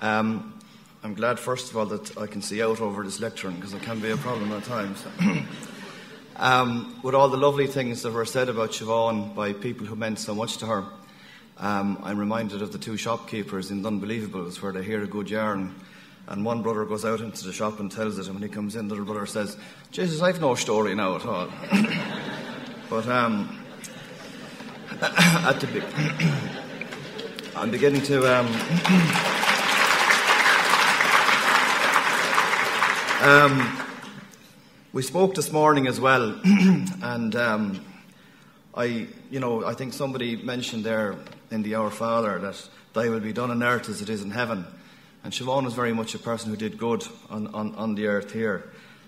I'm glad, first of all, that I can see out over this lectern, because it can be a problem at times. With all the lovely things that were said about Siobhán by people who meant so much to her, I'm reminded of the two shopkeepers in Unbelievables, where they hear a good yarn, and one brother goes out into the shop and tells it, and when he comes in, the other brother says, "Jesus, I've no story now at all." But at the I'm beginning to we spoke this morning as well, and I think somebody mentioned there in the Our Father that "Thy will be done on earth as it is in heaven." And Siobhán was very much a person who did good on the earth here.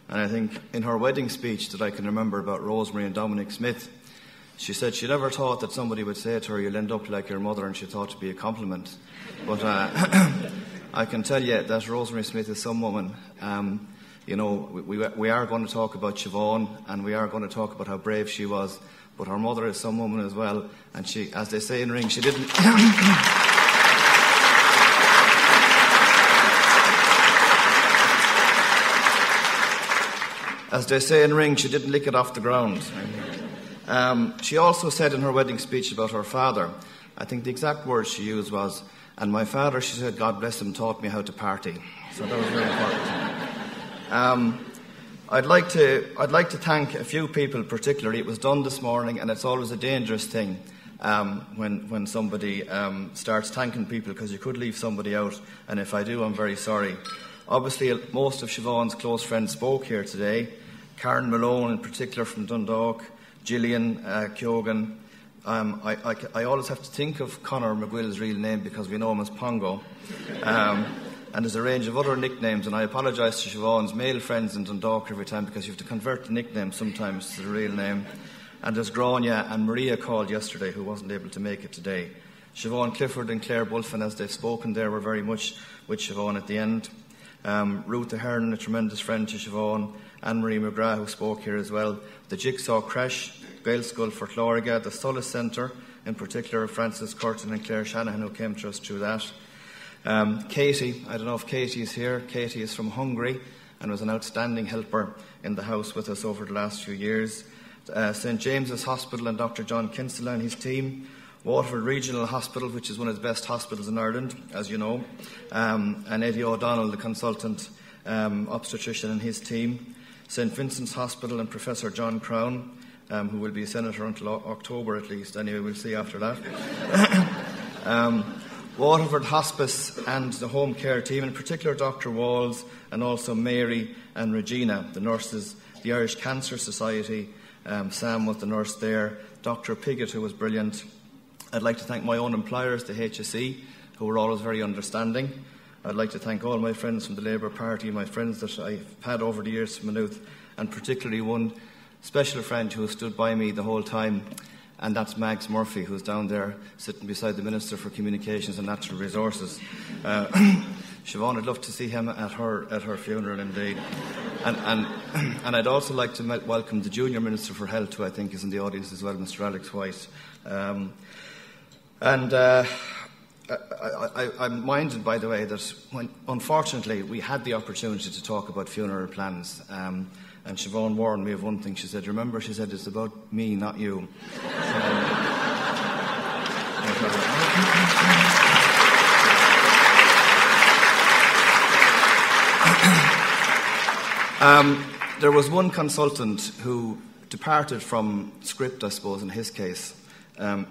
And I think in her wedding speech that I can remember about Rosemary and Dominic Smith, she said she never thought that somebody would say to her, "You'll end up like your mother," and she thought it to be a compliment. But I can tell you that Rosemary Smith is some woman. We are going to talk about Siobhán, and we are going to talk about how brave she was. But her mother is some woman as well. And she, as they say in Ring, she didn't... As they say in Ring, she didn't lick it off the ground. She also said in her wedding speech about her father, I think the exact words she used was, "And my father," she said, "God bless him, taught me how to party." So that was very important. I'd like to thank a few people particularly. It was done this morning, and it's always a dangerous thing when somebody starts thanking people, because you could leave somebody out, and if I do, I'm very sorry. Obviously, most of Siobhán's close friends spoke here today. Karen Malone, in particular, from Dundalk, Gillian Keoghan. I always have to think of Conor McGuill's real name because we know him as Pongo. And there's a range of other nicknames, and I apologise to Siobhán's male friends in Dundalk every time, because you have to convert the nickname sometimes to the real name. And there's Gráinne and Maria called yesterday, who wasn't able to make it today. Siobhán Clifford and Claire Bulfin, as they've spoken there, were very much with Siobhán at the end. Ruth Ahern, a tremendous friend to Siobhán. Anne-Marie McGrath, who spoke here as well. The Jigsaw Crash, Gael Skull for Cloriga, the Solace Centre, in particular Francis Curtin and Claire Shanahan, who came to us through that. Katie, I don't know if Katie is here. Katie is from Hungary and was an outstanding helper in the house with us over the last few years. St James's Hospital and Dr John Kinsella and his team. Waterford Regional Hospital, which is one of the best hospitals in Ireland, as you know. And Eddie O'Donnell, the consultant obstetrician, and his team. St Vincent's Hospital and Professor John Crown, who will be a senator until October at least. Anyway, we'll see after that. Waterford Hospice and the home care team, in particular Dr Walls, and also Mary and Regina, the nurses, the Irish Cancer Society. Sam was the nurse there. Dr Piggott, who was brilliant. I'd like to thank my own employers, the HSE, who were always very understanding. I'd like to thank all my friends from the Labour Party, my friends that I've had over the years from Maynooth, and particularly one special friend who has stood by me the whole time, and that's Mags Murphy, who's down there sitting beside the Minister for Communications and Natural Resources. Siobhán, I'd love to see him at her funeral indeed. And I'd also like to welcome the Junior Minister for Health, who I think is in the audience as well, Mr Alex White. I'm minded, by the way, that unfortunately we had the opportunity to talk about funeral plans, and Siobhán warned me of one thing. She said, "Remember," she said, "it's about me, not you." There was one consultant who departed from script, I suppose, in his case.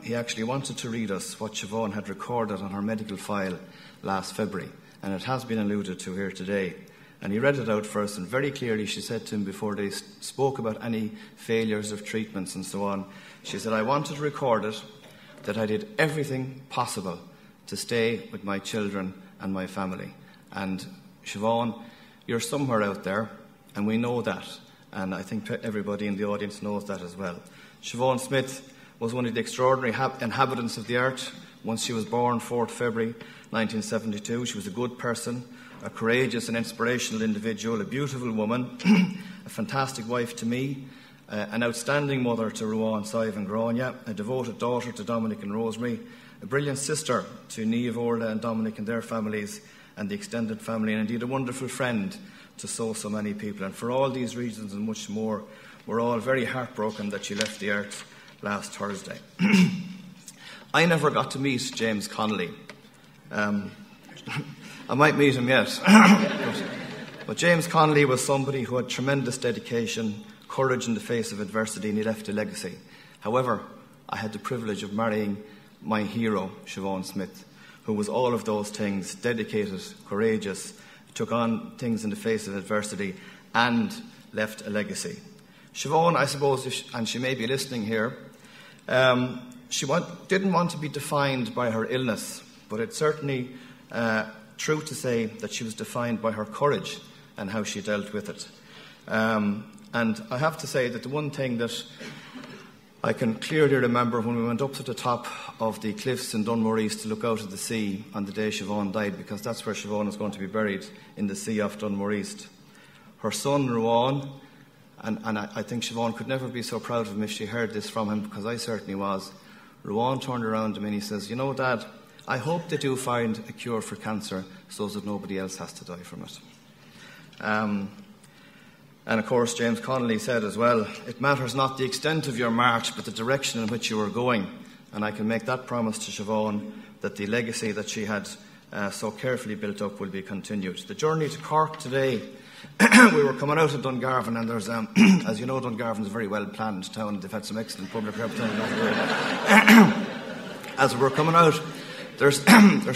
He actually wanted to read us what Siobhán had recorded on her medical file last February, and it has been alluded to here today. And he read it out for us, and very clearly she said to him before they spoke about any failures of treatments and so on, she said, "I wanted to record it that I did everything possible to stay with my children and my family." And Siobhán, you're somewhere out there, and we know that, and I think everybody in the audience knows that as well. Siobhán Smyth was one of the extraordinary inhabitants of the earth. Once she was born, 4th February 1972. She was a good person, a courageous and inspirational individual, a beautiful woman, a fantastic wife to me, an outstanding mother to Ruán, Sadhbh and Gráinne, a devoted daughter to Dominic and Rosemary, a brilliant sister to Niamh, Orla and Dominic and their families and the extended family, and indeed a wonderful friend to so many people. And for all these reasons and much more, we're all very heartbroken that she left the earth last Thursday. I never got to meet James Connolly. I might meet him yet. But James Connolly was somebody who had tremendous dedication, courage in the face of adversity, and he left a legacy. However, I had the privilege of marrying my hero, Siobhán Smyth, who was all of those things: dedicated, courageous, took on things in the face of adversity, and left a legacy. Siobhán, I suppose, and she may be listening here, she didn't want to be defined by her illness, but it's certainly true to say that she was defined by her courage and how she dealt with it. And I have to say that the one thing that I can clearly remember when we went up to the top of the cliffs in Dunmore East to look out at the sea on the day Siobhán died, because that's where Siobhán is going to be buried, in the sea off Dunmore East. Her son, Ruán, and I think Siobhán could never be so proud of him if she heard this from him, because I certainly was. Ruán turned around to me and he says, "You know, Dad, I hope they do find a cure for cancer so that nobody else has to die from it." And of course, James Connolly said as well, "It matters not the extent of your march, but the direction in which you are going." And I can make that promise to Siobhán, that the legacy that she had so carefully built up will be continued. The journey to Cork today, we were coming out of Dungarvan, and there's, as you know, Dungarvan is a very well-planned town. They've had some excellent public representation. As we were coming out, there's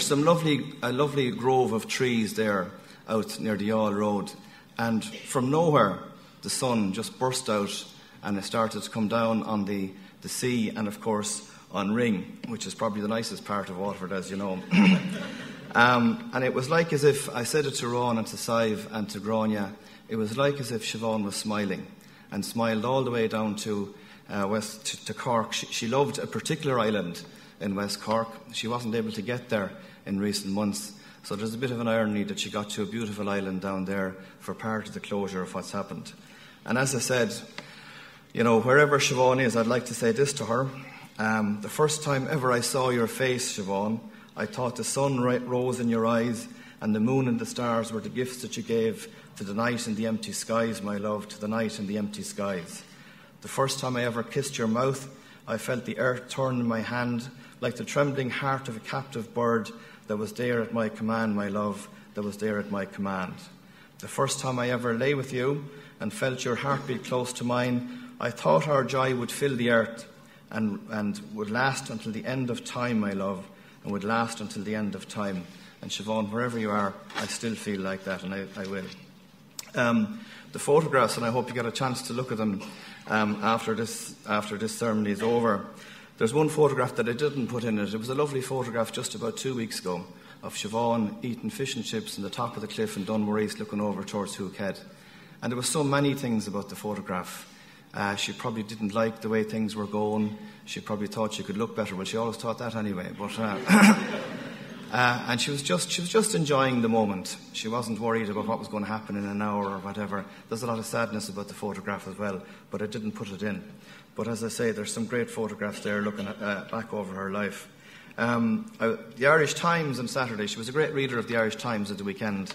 some lovely grove of trees there out near the Yall Road. And from nowhere, the sun just burst out and it started to come down on the sea and, of course, on Ring, which is probably the nicest part of Waterford, as you know. And it was like as if, I said it to Ruán and to Sadhbh and to Gráinne, it was like as if Siobhán was smiling, and smiled all the way down to to Cork. She loved a particular island in West Cork. She wasn't able to get there in recent months. So there's a bit of an irony that she got to a beautiful island down there for part of the closure of what's happened. And as I said, you know, wherever Siobhán is, I'd like to say this to her. The first time ever I saw your face, Siobhán, I thought the sun rose in your eyes and the moon and the stars were the gifts that you gave to the night and the empty skies, my love, to the night and the empty skies. The first time I ever kissed your mouth, I felt the earth turn in my hand like the trembling heart of a captive bird that was there at my command, my love, that was there at my command. The first time I ever lay with you and felt your heartbeat close to mine, I thought our joy would fill the earth and would last until the end of time, my love, and would last until the end of time. And Siobhán, wherever you are, I still feel like that, and I will. The photographs, and I hope you get a chance to look at them after this ceremony is over. There's one photograph that I didn't put in it. It was a lovely photograph just about 2 weeks ago of Siobhán eating fish and chips on the top of the cliff in Dunmore East, looking over towards Hookhead. And there were so many things about the photograph. She probably didn't like the way things were going. She probably thought she could look better. Well, she always thought that anyway. But and she was just enjoying the moment. She wasn't worried about what was going to happen in an hour or whatever. There's a lot of sadness about the photograph as well, but I didn't put it in. But as I say, there's some great photographs there looking back over her life. The Irish Times on Saturday, she was a great reader of the Irish Times at the weekend.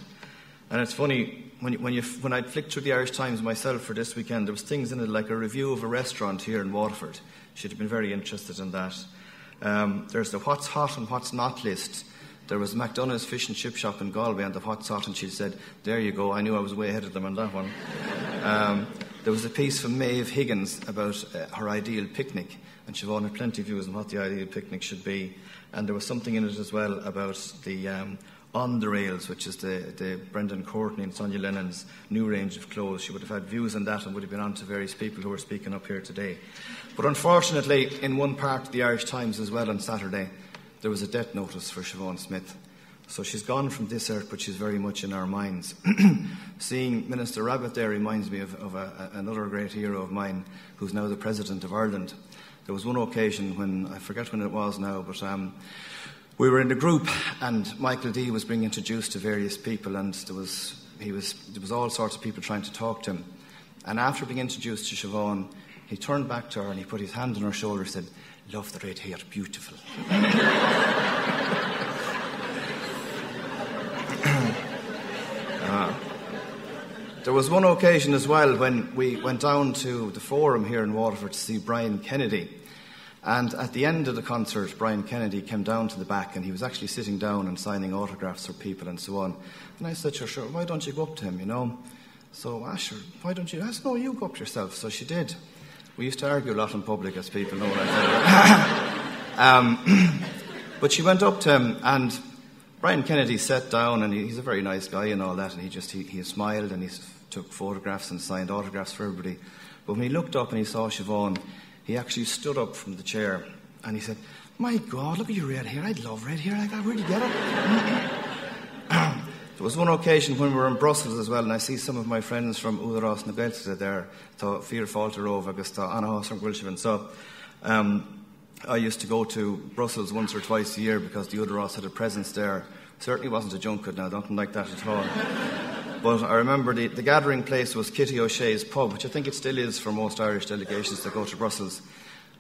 And it's funny, when I flicked through the Irish Times myself for this weekend, there was things in it like a review of a restaurant here in Waterford. She'd have been very interested in that. There's the what's hot and what's not list. There was McDonough's fish and chip shop in Galway on the what's hot, and she said, "There you go, I knew I was way ahead of them on that one." There was a piece from Maeve Higgins about her ideal picnic, and Siobhán had plenty of views on what the ideal picnic should be. And there was something in it as well about the On the Rails, which is the Brendan Courtney and Sonia Lennon's new range of clothes. She would have had views on that and would have been on to various people who were speaking up here today. But unfortunately, in one part of the Irish Times as well on Saturday, there was a death notice for Siobhán Smyth. So she's gone from this earth, but she's very much in our minds. Seeing Minister Rabbitte there reminds me of another great hero of mine, who's now the President of Ireland. There was one occasion when, I forget when it was now, but we were in a group and Michael D was being introduced to various people, and there was all sorts of people trying to talk to him. And after being introduced to Siobhán, he turned back to her and he put his hand on her shoulder and said, love the red hair, beautiful. There was one occasion as well when we went down to the Forum here in Waterford to see Brian Kennedy. And at the end of the concert, Brian Kennedy came down to the back and he was actually sitting down and signing autographs for people and so on. And I said, sure, why don't you go up to him, you know? So, sure, why don't you? I said, no, you go up yourself. So she did. We used to argue a lot in public, as people know. But she went up to him, and Brian Kennedy sat down, and he's a very nice guy and all that, and he smiled and he took photographs and signed autographs for everybody. But when he looked up and he saw Siobhan, he actually stood up from the chair and he said, my God, look at your red hair. I'd love red hair like that. Where'd you get it? There was one occasion when we were in Brussels as well, and I see some of my friends from Udaros na Gaeltachta there, tá Fiachra Ó agus tá Anahos an Gulshavan. So I used to go to Brussels once or twice a year because the Udaros had a presence there. Certainly wasn't a junket now, I don't like that at all. But I remember the gathering place was Kitty O'Shea's pub, which I think it still is for most Irish delegations that go to Brussels.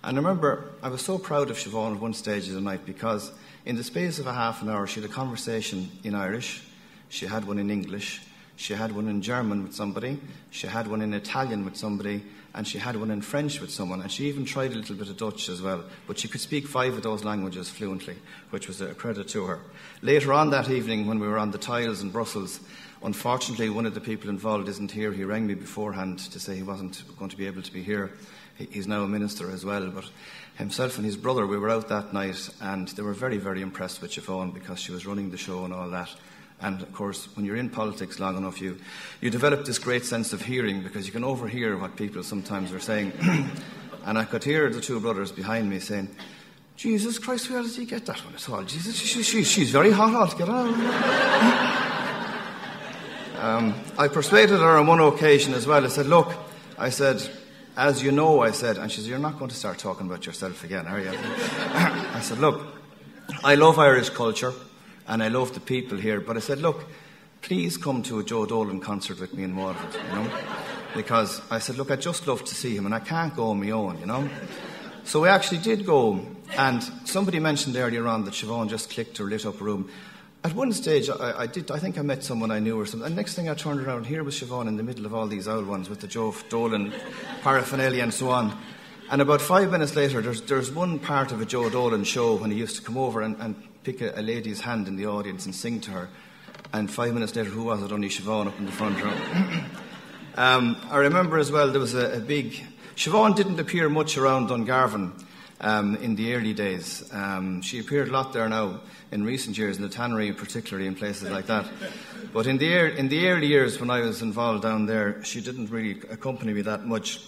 And I remember I was so proud of Siobhan at one stage of the night because in the space of a half an hour she had a conversation in Irish, she had one in English, she had one in German with somebody, she had one in Italian with somebody, and she had one in French with someone, and she even tried a little bit of Dutch as well. But she could speak 5 of those languages fluently, which was a credit to her. Later on that evening, when we were on the tiles in Brussels, unfortunately one of the people involved isn't here. He rang me beforehand to say he wasn't going to be able to be here. He's now a minister as well, but himself and his brother, we were out that night, and they were very, very impressed with Siobhan because she was running the show and all that. And, of course, when you're in politics long enough, you develop this great sense of hearing because you can overhear what people sometimes are saying. And I could hear the two brothers behind me saying, Jesus Christ, where did he get that one at all? Jesus, she's very hot altogether. I persuaded her on one occasion as well. I said, look, I said, as you know, I said, and she said, you're not going to start talking about yourself again, are you? I said, look, I love Irish culture. And I love the people here. But I said, look, please come to a Joe Dolan concert with me in Waterford, you know. Because I said, look, I'd just love to see him, and I can't go on my own, you know. So we actually did go. And somebody mentioned earlier on that Siobhan just clicked or lit up a room. At one stage, I think I met someone I knew or something. And next thing I turned around, here was Siobhan in the middle of all these old ones with the Joe Dolan paraphernalia and so on. And about 5 minutes later, there's one part of a Joe Dolan show when he used to come over and pick a lady's hand in the audience and sing to her. And 5 minutes later, who was it? Only Siobhan up in the front row. I remember as well, there was a big... Siobhan didn't appear much around Dungarvan in the early days. She appeared a lot there now in recent years, in the tannery particularly, in places like that. But in the early years when I was involved down there, she didn't really accompany me that much.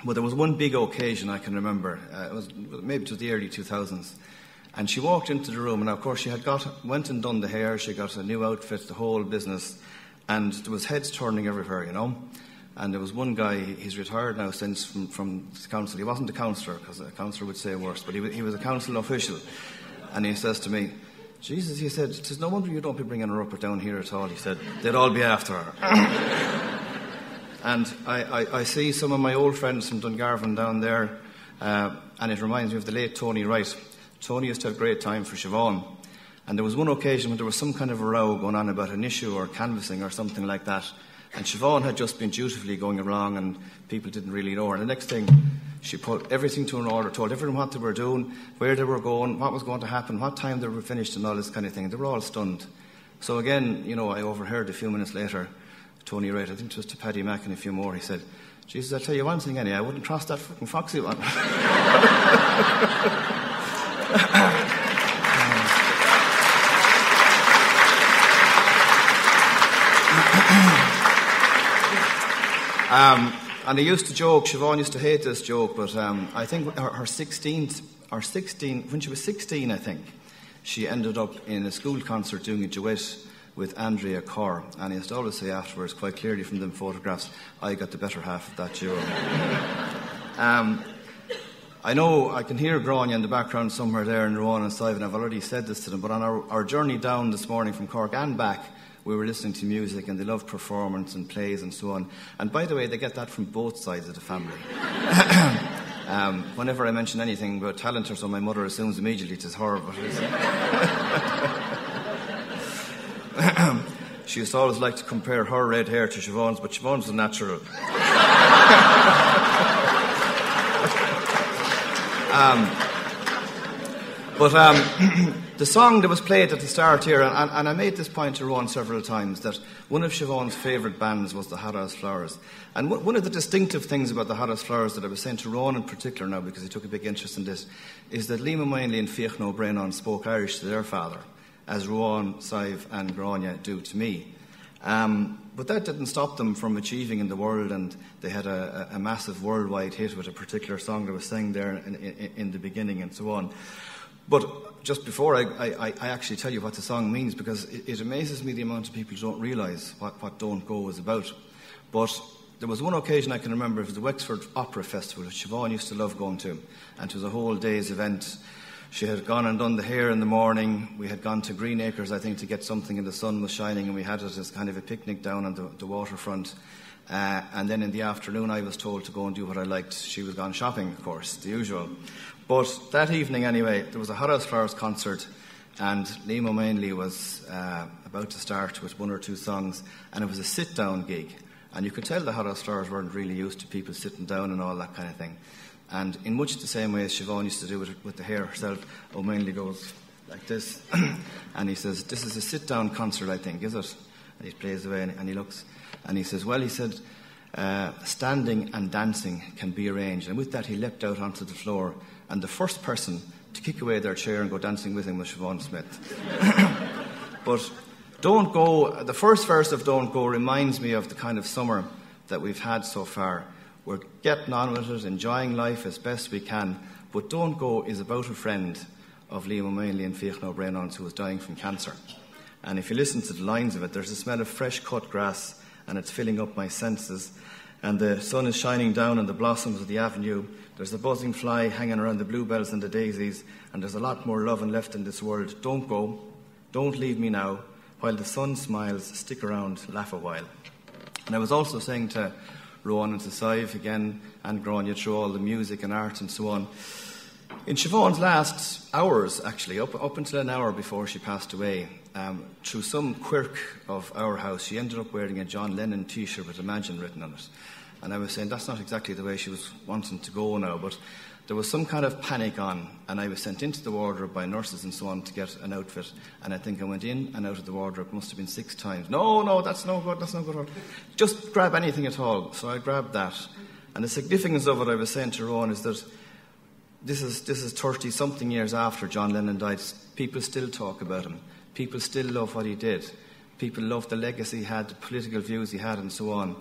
But there was one big occasion I can remember. It was the early 2000s. And she walked into the room, and of course she had went and done the hair, she got a new outfit, the whole business, and there was heads turning everywhere, you know. And there was one guy, he's retired now since from the council. He wasn't a councillor, because a councillor would say worse, but he was a council official. And he says to me, Jesus, he said, it's no wonder you don't be bringing her up or down here at all. He said, they'd all be after her. And I see some of my old friends from Dungarvan down there, and it reminds me of the late Tony Wright. Tony used to have a great time for Siobhan. And there was one occasion when there was some kind of a row going on about an issue or canvassing or something like that. And Siobhan had just been dutifully going along and people didn't really know her. And the next thing, she put everything to an order, told everyone what they were doing, where they were going, what was going to happen, what time they were finished and all this kind of thing. They were all stunned. So again, you know, I overheard a few minutes later, Tony Wright, I think it was to Paddy Mack and a few more, he said, Jesus, I'll tell you one thing, I wouldn't trust that fucking foxy one. And I used to joke, Siobhan used to hate this joke, but I think when she was 16, I think, she ended up in a school concert doing a duet with Andrea Corr, and he used to always say afterwards, quite clearly from the photographs, I got the better half of that duo. I know I can hear Gráinne in the background somewhere there in Ruán and Sadhbh, and I've already said this to them, but on our journey down this morning from Cork and back, we were listening to music, and they love performance and plays and so on. And by the way, they get that from both sides of the family. Whenever I mention anything about talent or so, my mother assumes immediately it is her. But she used to always like to compare her red hair to Siobhan's, but Siobhan's was natural. The song that was played at the start here, and I made this point to Ruán several times, that one of Siobhan's favourite bands was the Hot House Flowers. And one of the distinctive things about the Hot House Flowers that I was saying to Ruán in particular now, because he took a big interest in this, is that Liam O'Mahony and Fiachra Ó Céilleachair spoke Irish to their father, as Ruán, Sadhbh and Gráinne do to me. But that didn't stop them from achieving in the world, and they had a massive worldwide hit with a particular song that was sang there in the beginning and so on. But just before I actually tell you what the song means, because it amazes me the amount of people who don't realise what Don't Go is about. But there was one occasion I can remember, it was the Wexford Opera Festival, which Siobhan used to love going to, and it was a whole day's event. She had gone and done the hair in the morning. We had gone to Green Acres, I think, to get something, and the sun was shining, and we had it as kind of a picnic down on the waterfront. And then in the afternoon, I was told to go and do what I liked. She was gone shopping, of course, the usual. But that evening, anyway, there was a Hot House Flowers concert, and Liam O'Mahony was about to start with one or two songs, and it was a sit-down gig. And you could tell the Hot House Flowers weren't really used to people sitting down and all that kind of thing. And in much the same way as Siobhan used to do it with the hair herself, O'Mahony goes like this, and he says, "This is a sit-down concert, I think, is it?" And he plays away, and he looks, and he says, "Well," he said, "standing and dancing can be arranged." And with that, he leapt out onto the floor, and the first person to kick away their chair and go dancing with him was Siobhán Smyth. But Don't Go, the first verse of Don't Go reminds me of the kind of summer that we've had so far. We're getting on with it, enjoying life as best we can. But Don't Go is about a friend of Liam O'Mahony and Fiachra Ó Céilleachair who was dying from cancer. And if you listen to the lines of it, there's a smell of fresh cut grass, and it's filling up my senses. And the sun is shining down on the blossoms of the avenue. There's a buzzing fly hanging around the bluebells and the daisies, and there's a lot more loving left in this world. Don't go, don't leave me now. While the sun smiles, stick around, laugh a while. And I was also saying to Ruán and to Sadhbh again, and Gráinne, through all the music and art and so on. In Siobhan's last hours, actually, up until an hour before she passed away, through some quirk of our house, she ended up wearing a John Lennon T-shirt with Imagine written on it. And I was saying that's not exactly the way she was wanting to go now, but there was some kind of panic on, and I was sent into the wardrobe by nurses and so on to get an outfit, and I think I went in and out of the wardrobe, must have been 6 times. No, that's no good. Just grab anything at all. So I grabbed that. And the significance of it, I was saying to Ruán, is that this is 30-something years after John Lennon died. People still talk about him. People still love what he did. People love the legacy he had, the political views he had, and so on.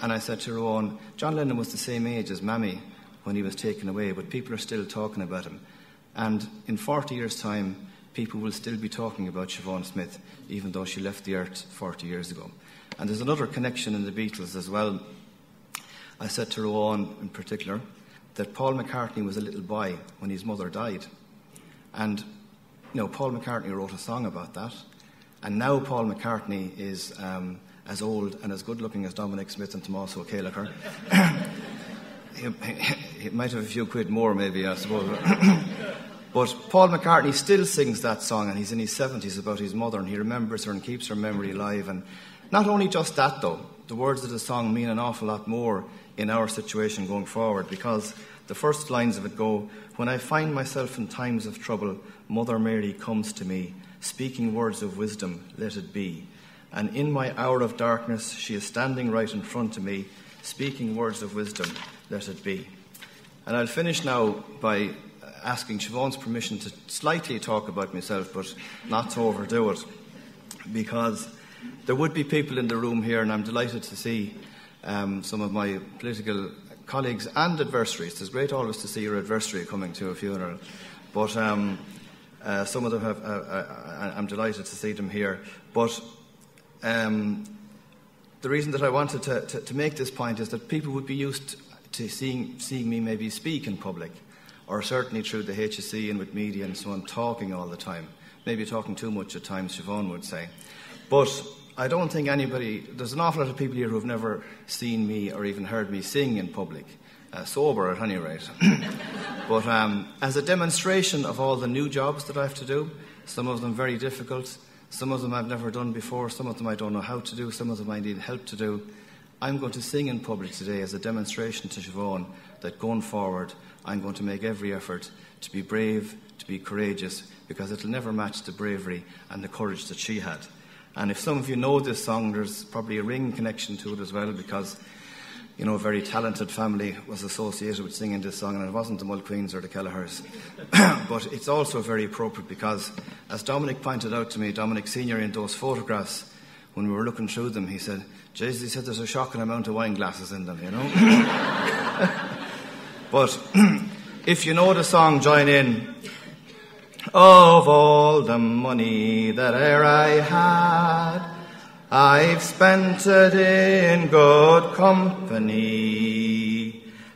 And I said to Ruán, John Lennon was the same age as Mammy when he was taken away, but people are still talking about him. And in 40 years' time, people will still be talking about Siobhán Smyth, even though she left the earth 40 years ago. And there's another connection in the Beatles as well. I said to Ruán in particular that Paul McCartney was a little boy when his mother died. And, Paul McCartney wrote a song about that. And now Paul McCartney is as old and as good-looking as Dominic Smith and Tommaso Céilleachair. He might have a few quid more, maybe, I suppose. But Paul McCartney still sings that song, and he's in his 70s, about his mother, and he remembers her and keeps her memory alive. And not only just that, though, the words of the song mean an awful lot more in our situation going forward, because the first lines of it go, "When I find myself in times of trouble, Mother Mary comes to me, speaking words of wisdom, let it be. And in my hour of darkness, she is standing right in front of me, speaking words of wisdom, let it be." And I'll finish now by asking Siobhan's permission to slightly talk about myself, but not to overdo it, because there would be people in the room here, and I'm delighted to see some of my political colleagues and adversaries. It's great always to see your adversary coming to a funeral, but some of them have. I'm delighted to see them here. But the reason that I wanted to make this point is that people would be used to seeing me maybe speak in public, or certainly through the HSE and with media and so on, talking all the time. Maybe talking too much at times, Siobhan would say. But I don't think there's an awful lot of people here who have never seen me or even heard me sing in public. sober at any rate. But as a demonstration of all the new jobs that I have to do, some of them very difficult, some of them I've never done before, some of them I don't know how to do, some of them I need help to do, I'm going to sing in public today as a demonstration to Siobhan that going forward I'm going to make every effort to be brave, to be courageous, because it'll never match the bravery and the courage that she had. And if some of you know this song, there's probably a ring connection to it as well, because, you know, a very talented family was associated with singing this song, and it wasn't the Mulqueens or the Kelleher's. But it's also very appropriate because, as Dominic pointed out to me, Dominic Sr., in those photographs, when we were looking through them, he said, Jesus, he said there's a shocking amount of wine glasses in them, you know. But if you know the song, join in. Of all the money that e'er I had, I've spent it in good company,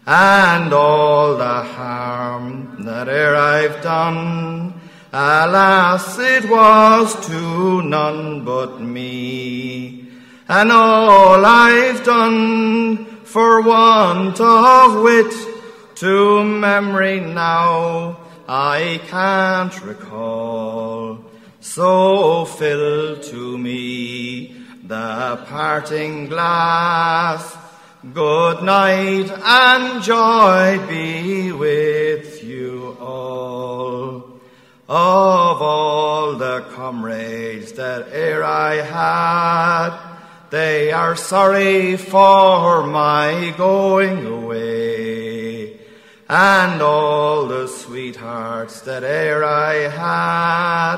and all the harm that e'er I've done, alas, it was to none but me. And all I've done for want of wit, to memory now I can't recall. So fill to me the parting glass. Good night and joy be with you all. Of all the comrades that e'er I had, they are sorry for my going away. And all the sweethearts that e'er I had,